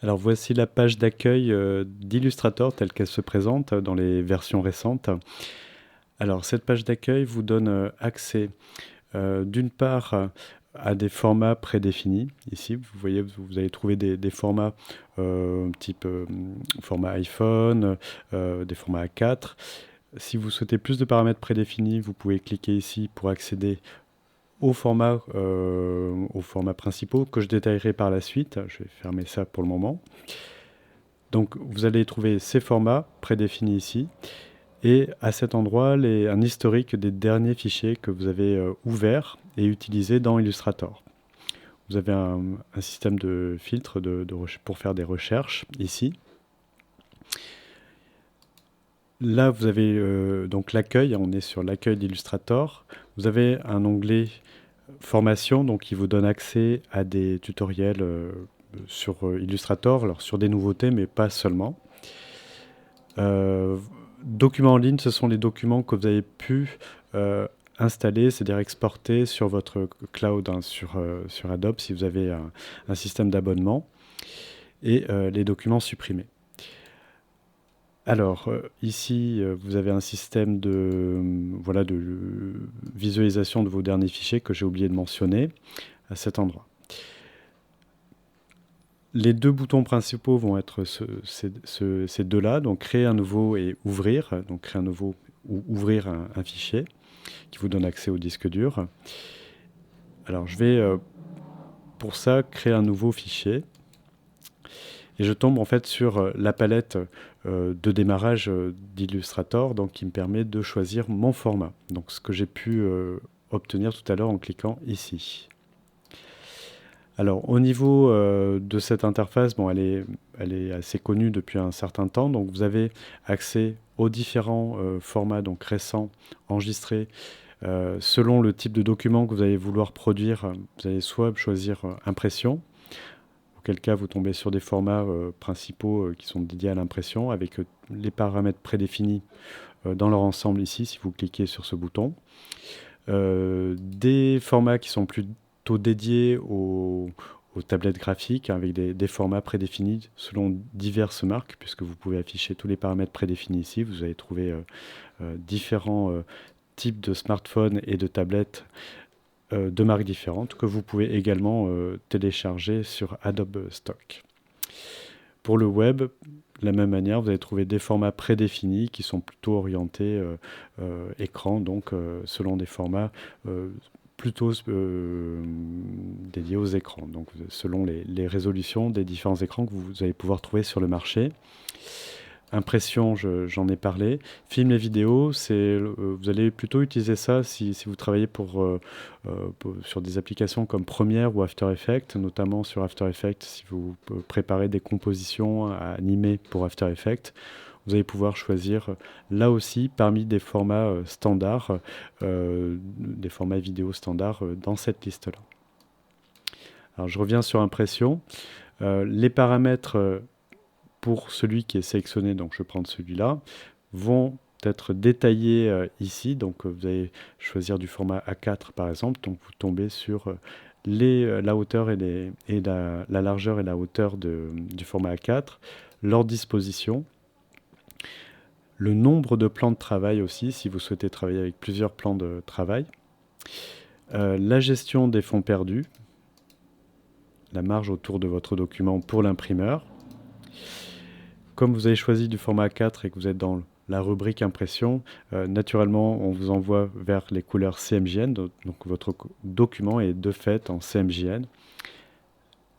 Alors voici la page d'accueil d'Illustrator telle qu'elle se présente dans les versions récentes. Alors cette page d'accueil vous donne accès d'une part à des formats prédéfinis. Ici, vous voyez, vous allez trouver des formats type format iPhone, des formats A4. Si vous souhaitez plus de paramètres prédéfinis, vous pouvez cliquer ici pour accéder aux formats principaux que je détaillerai par la suite. Je vais fermer ça pour le moment. Donc vous allez trouver ces formats prédéfinis ici et à cet endroit un historique des derniers fichiers que vous avez ouverts et utilisés dans Illustrator. Vous avez un système de filtre pour faire des recherches ici. Là, vous avez donc l'accueil, on est sur l'accueil d'Illustrator. Vous avez un onglet formation, donc qui vous donne accès à des tutoriels sur Illustrator, alors sur des nouveautés, mais pas seulement. Documents en ligne, ce sont les documents que vous avez pu installer, c'est-à-dire exporter sur votre cloud, hein, sur Adobe, si vous avez un système d'abonnement, et les documents supprimés. Alors, ici, vous avez un système de visualisation de vos derniers fichiers que j'ai oublié de mentionner à cet endroit. Les deux boutons principaux vont être ces deux-là, donc créer un nouveau et ouvrir, donc créer un nouveau ou ouvrir un fichier qui vous donne accès au disque dur. Alors je vais pour ça créer un nouveau fichier et je tombe en fait sur la palette de démarrage d'Illustrator, donc qui me permet de choisir mon format, donc ce que j'ai pu obtenir tout à l'heure en cliquant ici. Alors, au niveau de cette interface, bon, elle est assez connue depuis un certain temps. Donc, vous avez accès aux différents formats donc récents enregistrés selon le type de document que vous allez vouloir produire. Vous allez soit choisir impression, auquel cas vous tombez sur des formats principaux qui sont dédiés à l'impression avec les paramètres prédéfinis dans leur ensemble ici, si vous cliquez sur ce bouton. Des formats qui sont plutôt dédiés aux tablettes graphiques avec des formats prédéfinis selon diverses marques, puisque vous pouvez afficher tous les paramètres prédéfinis ici. Vous allez trouver différents types de smartphones et de tablettes de marques différentes que vous pouvez également télécharger sur Adobe Stock. Pour le web, de la même manière, vous allez trouver des formats prédéfinis qui sont plutôt orientés écran, donc selon des formats plutôt dédiés aux écrans, donc selon les résolutions des différents écrans que vous allez pouvoir trouver sur le marché. Impression, j'en ai parlé. Film et vidéo, vous allez plutôt utiliser ça si vous travaillez sur des applications comme Premiere ou After Effects, notamment sur After Effects, si vous préparez des compositions à animer pour After Effects. Vous allez pouvoir choisir là aussi parmi des formats standards, des formats vidéo standards dans cette liste-là. Alors je reviens sur impression. Les paramètres pour celui qui est sélectionné, donc je vais prendre celui-là, vont être détaillés ici. Donc vous allez choisir du format A4 par exemple, donc vous tombez sur la hauteur et la largeur et la hauteur du format A4, leur disposition, le nombre de plans de travail aussi, si vous souhaitez travailler avec plusieurs plans de travail, la gestion des fonds perdus, la marge autour de votre document pour l'imprimeur. Comme vous avez choisi du format A4 et que vous êtes dans la rubrique impression, naturellement, on vous envoie vers les couleurs CMJN, donc votre document est de fait en CMJN.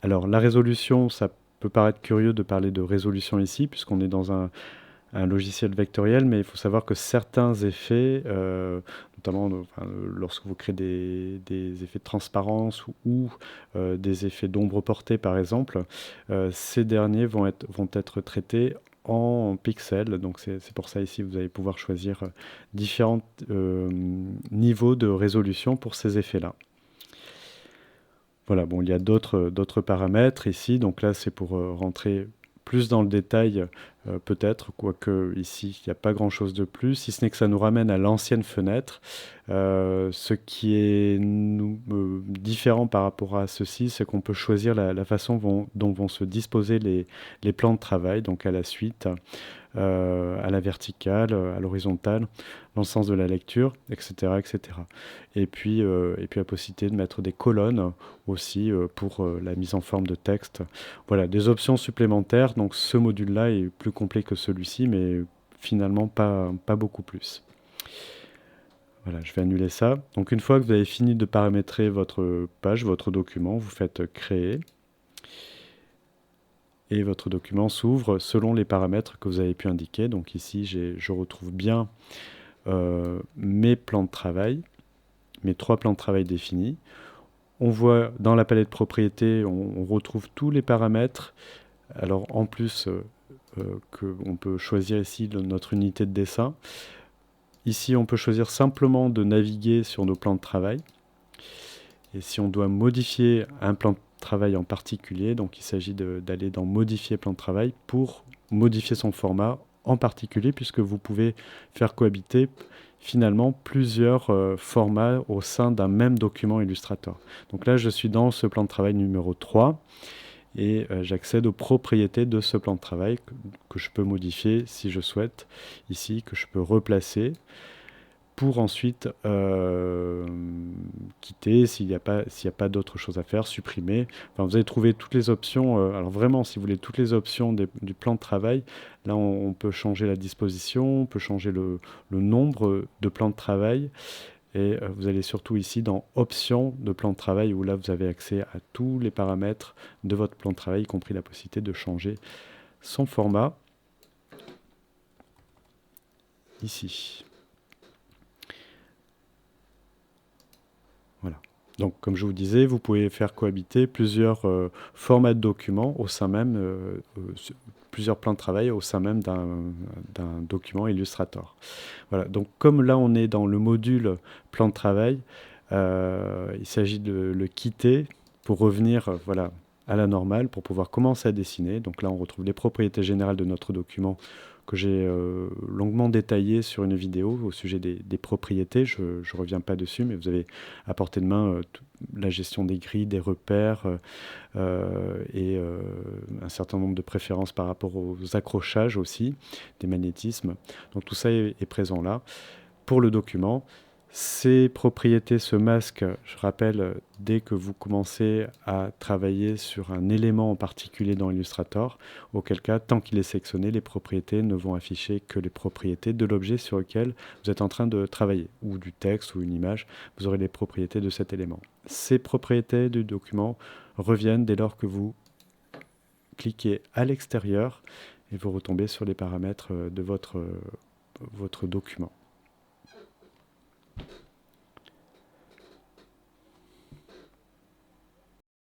Alors, la résolution, ça peut paraître curieux de parler de résolution ici, puisqu'on est dans un logiciel vectoriel, mais il faut savoir que certains effets, notamment lorsque vous créez des effets de transparence ou des effets d'ombre portée par exemple, ces derniers vont être traités en pixels. Donc c'est pour ça ici vous allez pouvoir choisir différents niveaux de résolution pour ces effets-là. Voilà, bon, il y a d'autres paramètres ici. Donc là, c'est pour rentrer plus dans le détail peut-être, quoique ici, il n'y a pas grand-chose de plus, si ce n'est que ça nous ramène à l'ancienne fenêtre. Ce qui est différent par rapport à ceci, c'est qu'on peut choisir la façon dont vont se disposer les plans de travail, donc à la suite, à la verticale, à l'horizontale, dans le sens de la lecture, etc. etc. Et puis la possibilité de mettre des colonnes aussi pour la mise en forme de texte. Voilà, des options supplémentaires. Donc ce module-là est plus complet que celui-ci, mais finalement pas beaucoup plus. Voilà, je vais annuler ça. Donc une fois que vous avez fini de paramétrer votre page, votre document, vous faites créer. Et votre document s'ouvre selon les paramètres que vous avez pu indiquer. Donc ici, je retrouve bien mes plans de travail, mes 3 plans de travail définis. On voit dans la palette propriétés, on retrouve tous les paramètres. Alors en plus, on peut choisir ici notre unité de dessin. Ici, on peut choisir simplement de naviguer sur nos plans de travail. Et si on doit modifier un plan de travail en particulier, donc il s'agit d'aller dans modifier plan de travail pour modifier son format en particulier, puisque vous pouvez faire cohabiter finalement plusieurs formats au sein d'un même document Illustrator. Donc là, je suis dans ce plan de travail numéro 3 et j'accède aux propriétés de ce plan de travail que je peux modifier si je souhaite ici, que je peux replacer pour ensuite quitter s'il n'y a pas d'autre chose à faire, supprimer. Enfin, vous allez trouver toutes les options. Alors vraiment, si vous voulez toutes les options du plan de travail, là on peut changer la disposition, on peut changer le nombre de plans de travail. Et vous allez surtout ici dans Options de plan de travail, où là vous avez accès à tous les paramètres de votre plan de travail, y compris la possibilité de changer son format. Ici. Voilà. Donc, comme je vous disais, vous pouvez faire cohabiter plusieurs formats de documents au sein même, plusieurs plans de travail au sein même d'un document Illustrator. Voilà. Donc, comme là, on est dans le module plan de travail, il s'agit de le quitter pour revenir voilà, à la normale, pour pouvoir commencer à dessiner. Donc là, on retrouve les propriétés générales de notre document que j'ai longuement détaillé sur une vidéo au sujet des propriétés. Je ne reviens pas dessus, mais vous avez à portée de main la gestion des grilles, des repères et un certain nombre de préférences par rapport aux accrochages aussi, des magnétismes. Donc tout ça est présent là. Pour le document, ces propriétés se masquent, je rappelle, dès que vous commencez à travailler sur un élément en particulier dans Illustrator, auquel cas, tant qu'il est sélectionné, les propriétés ne vont afficher que les propriétés de l'objet sur lequel vous êtes en train de travailler, ou du texte ou une image, vous aurez les propriétés de cet élément. Ces propriétés du document reviennent dès lors que vous cliquez à l'extérieur et vous retombez sur les paramètres de votre document.